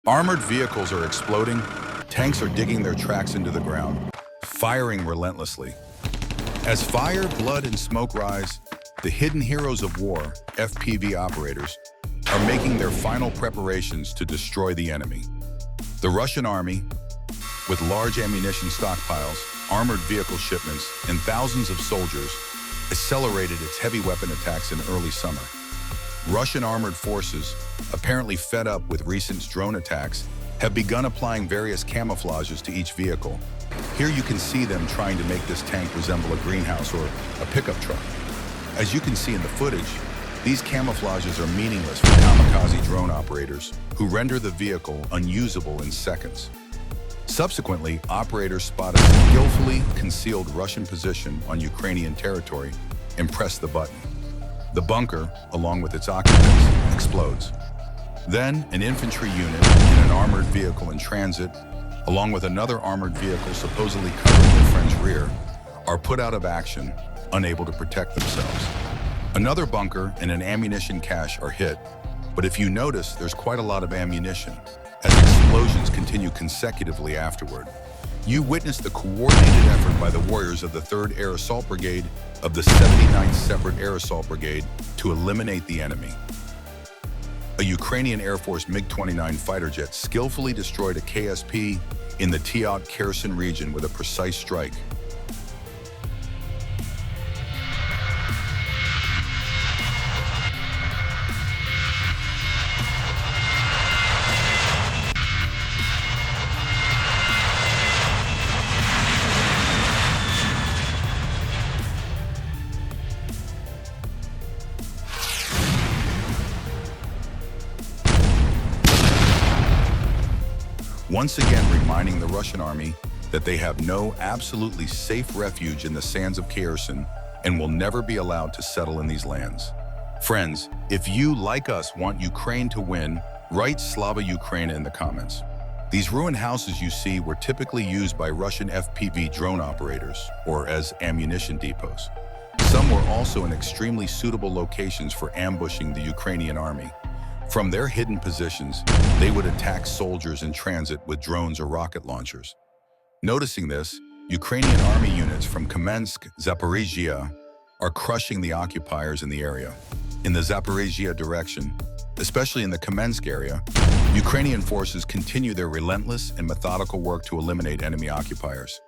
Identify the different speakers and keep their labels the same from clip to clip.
Speaker 1: Armored vehicles are exploding, tanks are digging their tracks into the ground, firing relentlessly. As fire, blood, and smoke rise, the hidden heroes of war, FPV operators, are making their final preparations to destroy the enemy. The Russian army, with large ammunition stockpiles, armored vehicle shipments, and thousands of soldiers, accelerated its heavy weapon attacks in early summer. Russian armored forces, apparently fed up with recent drone attacks, have begun applying various camouflages to each vehicle. Here you can see them trying to make this tank resemble a greenhouse or a pickup truck. As you can see in the footage, these camouflages are meaningless for kamikaze drone operators who render the vehicle unusable in seconds. Subsequently, operators spot a skillfully concealed Russian position on Ukrainian territory and press the button. The bunker, along with its occupants, explodes. Then, an infantry unit in an armored vehicle in transit, along with another armored vehicle supposedly covering their French rear, are put out of action, unable to protect themselves. Another bunker and an ammunition cache are hit, but if you notice, there's quite a lot of ammunition, as explosions continue consecutively afterward. You witness the coordinated effort by the warriors of the 3rd Air Assault Brigade of the 79th Separate Air Assault Brigade to eliminate the enemy. A Ukrainian Air Force MiG-29 fighter jet skillfully destroyed a KSP in the Kherson region with a precise strike. Once again reminding the Russian army that they have no absolutely safe refuge in the sands of Kherson and will never be allowed to settle in these lands. Friends, if you, like us, want Ukraine to win, write Slava Ukraine in the comments. These ruined houses you see were typically used by Russian FPV drone operators, or as ammunition depots. Some were also in extremely suitable locations for ambushing the Ukrainian army. From their hidden positions, they would attack soldiers in transit with drones or rocket launchers. Noticing this, Ukrainian army units from Kamensk, Zaporizhia, are crushing the occupiers in the area. In the Zaporizhia direction, especially in the Kamensk area, Ukrainian forces continue their relentless and methodical work to eliminate enemy occupiers.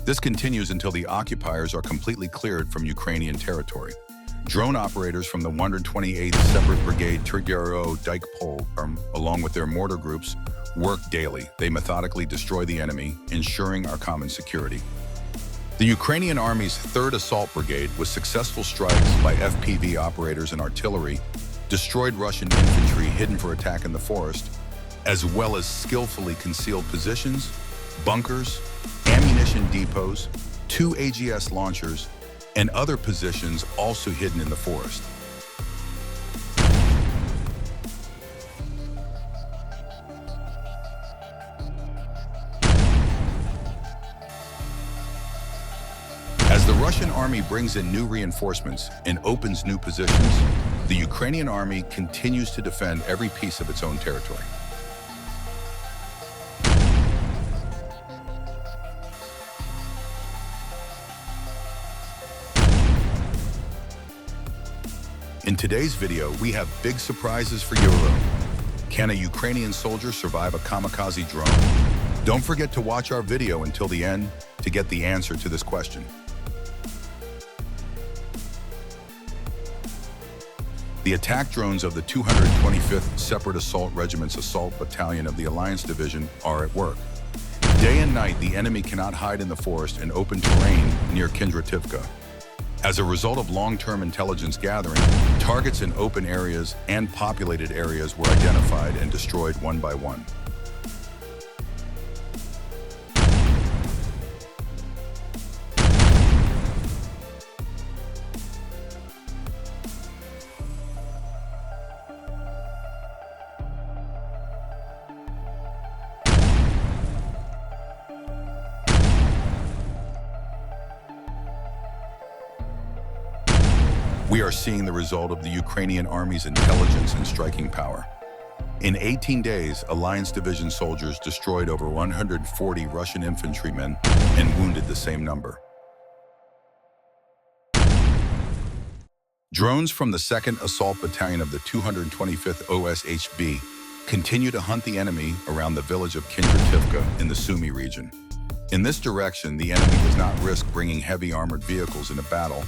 Speaker 1: This continues until the occupiers are completely cleared from Ukrainian territory. Drone operators from the 128th Separate Brigade Trigero Dike Pole, along with their mortar groups, work daily. They methodically destroy the enemy, ensuring our common security. The Ukrainian Army's 3rd Assault Brigade, with successful strikes by FPV operators and artillery, destroyed Russian infantry hidden for attack in the forest, as well as skillfully concealed positions, bunkers, ammunition depots, 2 AGS launchers, and other positions also hidden in the forest. As the Russian army brings in new reinforcements and opens new positions, the Ukrainian army continues to defend every piece of its own territory. In today's video, we have big surprises for you. Can a Ukrainian soldier survive a kamikaze drone? Don't forget to watch our video until the end to get the answer to this question. The attack drones of the 225th Separate Assault Regiment's Assault Battalion of the Alliance Division are at work. Day and night, the enemy cannot hide in the forest and open terrain near Kindrativka. As a result of long-term intelligence gathering, targets in open areas and populated areas were identified and destroyed one by one. We are seeing the result of the Ukrainian army's intelligence and striking power. In 18 days, Alliance Division soldiers destroyed over 140 Russian infantrymen and wounded the same number. Drones from the 2nd Assault Battalion of the 225th OSHB continue to hunt the enemy around the village of Kindrativka in the Sumy region. In this direction, the enemy does not risk bringing heavy armored vehicles into battle,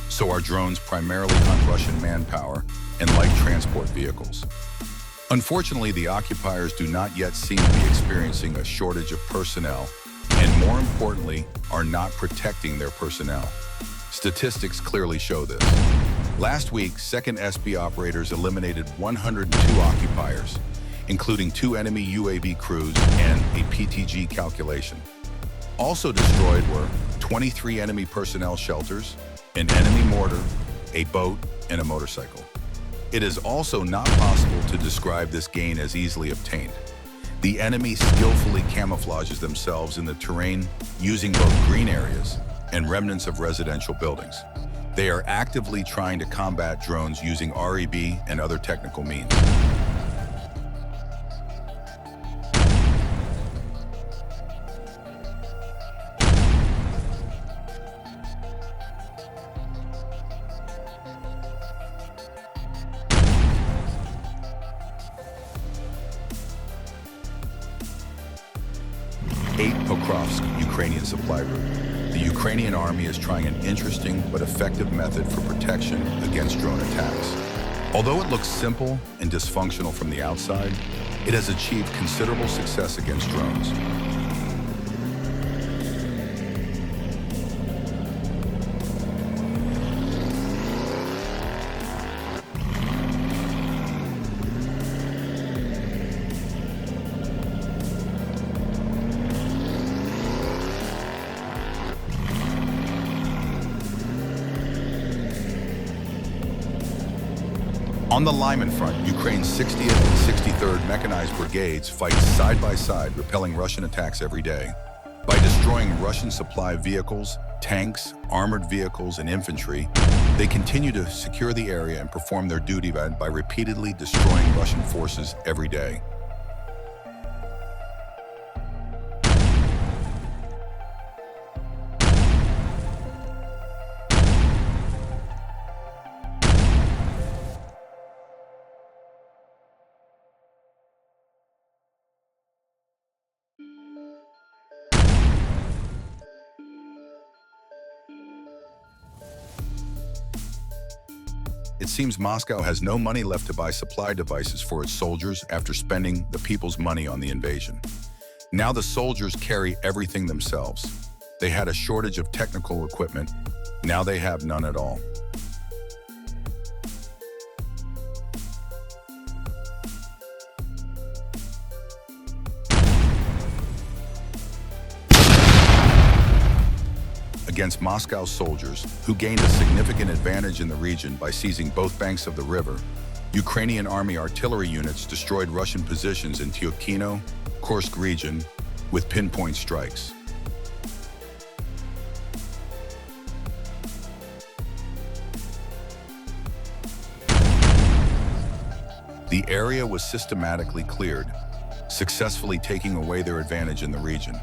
Speaker 1: so our drones primarily hunt Russian manpower and light transport vehicles. Unfortunately, the occupiers do not yet seem to be experiencing a shortage of personnel, and more importantly, are not protecting their personnel. Statistics clearly show this. Last week, 2nd SB operators eliminated 102 occupiers, including 2 enemy UAV crews and a PTG calculation. Also destroyed were 23 enemy personnel shelters, an enemy mortar, a boat, and a motorcycle. It is also not possible to describe this gain as easily obtained. The enemy skillfully camouflages themselves in the terrain using both green areas and remnants of residential buildings. They are actively trying to combat drones using REB and other technical means. Pokrovsk, Ukrainian supply route. The Ukrainian army is trying an interesting but effective method for protection against drone attacks. Although it looks simple and dysfunctional from the outside, it has achieved considerable success against drones. On the Lyman front, Ukraine's 60th and 63rd Mechanized Brigades fight side by side, repelling Russian attacks every day. By destroying Russian supply vehicles, tanks, armored vehicles, and infantry, they continue to secure the area and perform their duty by repeatedly destroying Russian forces every day. It seems Moscow has no money left to buy supply devices for its soldiers after spending the people's money on the invasion. Now the soldiers carry everything themselves. They had a shortage of technical equipment. Now they have none at all. Against Moscow's soldiers, who gained a significant advantage in the region by seizing both banks of the river, Ukrainian army artillery units destroyed Russian positions in Tyokino, Kursk region with pinpoint strikes. The area was systematically cleared, successfully taking away their advantage in the region.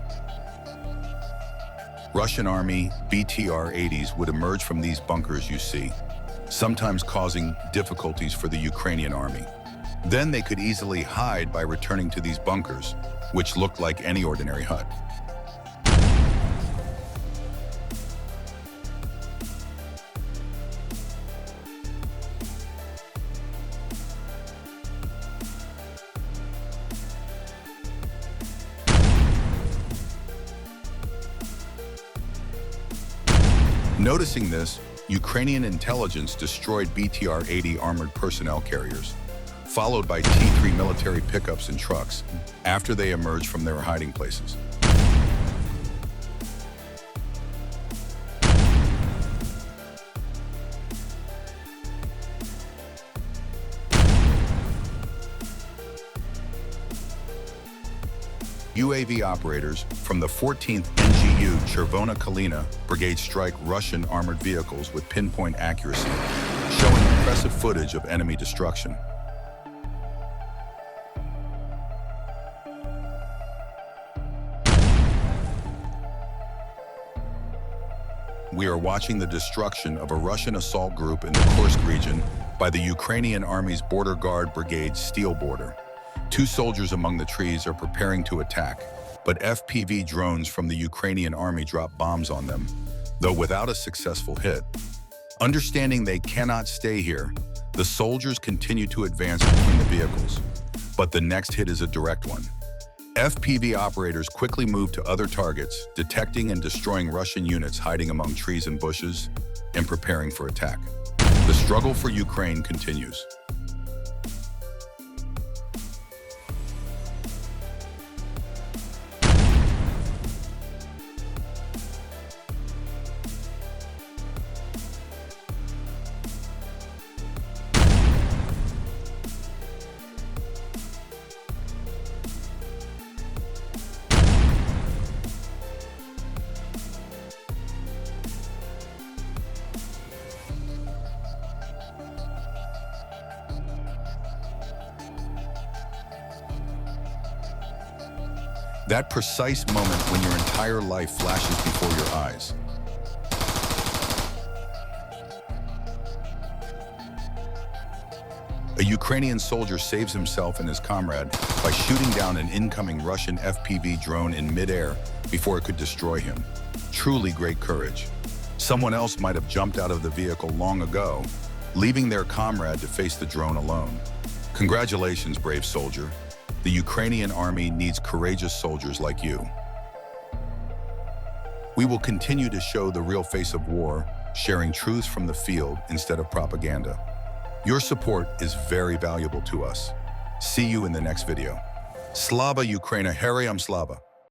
Speaker 1: Russian Army BTR-80s would emerge from these bunkers you see, sometimes causing difficulties for the Ukrainian army. Then they could easily hide by returning to these bunkers, which looked like any ordinary hut. Noticing this, Ukrainian intelligence destroyed BTR-80 armored personnel carriers, followed by T-3 military pickups and trucks after they emerged from their hiding places. UAV operators from the 14th NGU Chervona Kalina Brigade strike Russian armored vehicles with pinpoint accuracy, showing impressive footage of enemy destruction. we are watching the destruction of a Russian assault group in the Kursk region by the Ukrainian Army's Border Guard Brigade's steel border. Two soldiers among the trees are preparing to attack, but FPV drones from the Ukrainian Army drop bombs on them, though without a successful hit. Understanding they cannot stay here, the soldiers continue to advance between the vehicles, but the next hit is a direct one. FPV operators quickly move to other targets, detecting and destroying Russian units hiding among trees and bushes, and preparing for attack. The struggle for Ukraine continues. That precise moment when your entire life flashes before your eyes. A Ukrainian soldier saves himself and his comrade by shooting down an incoming Russian FPV drone in midair before it could destroy him. Truly great courage. Someone else might have jumped out of the vehicle long ago, leaving their comrade to face the drone alone. Congratulations, brave soldier. The Ukrainian army needs courageous soldiers like you. We will continue to show the real face of war, sharing truths from the field instead of propaganda. Your support is very valuable to us. See you in the next video. Slava Ukraina, Heriam Slava.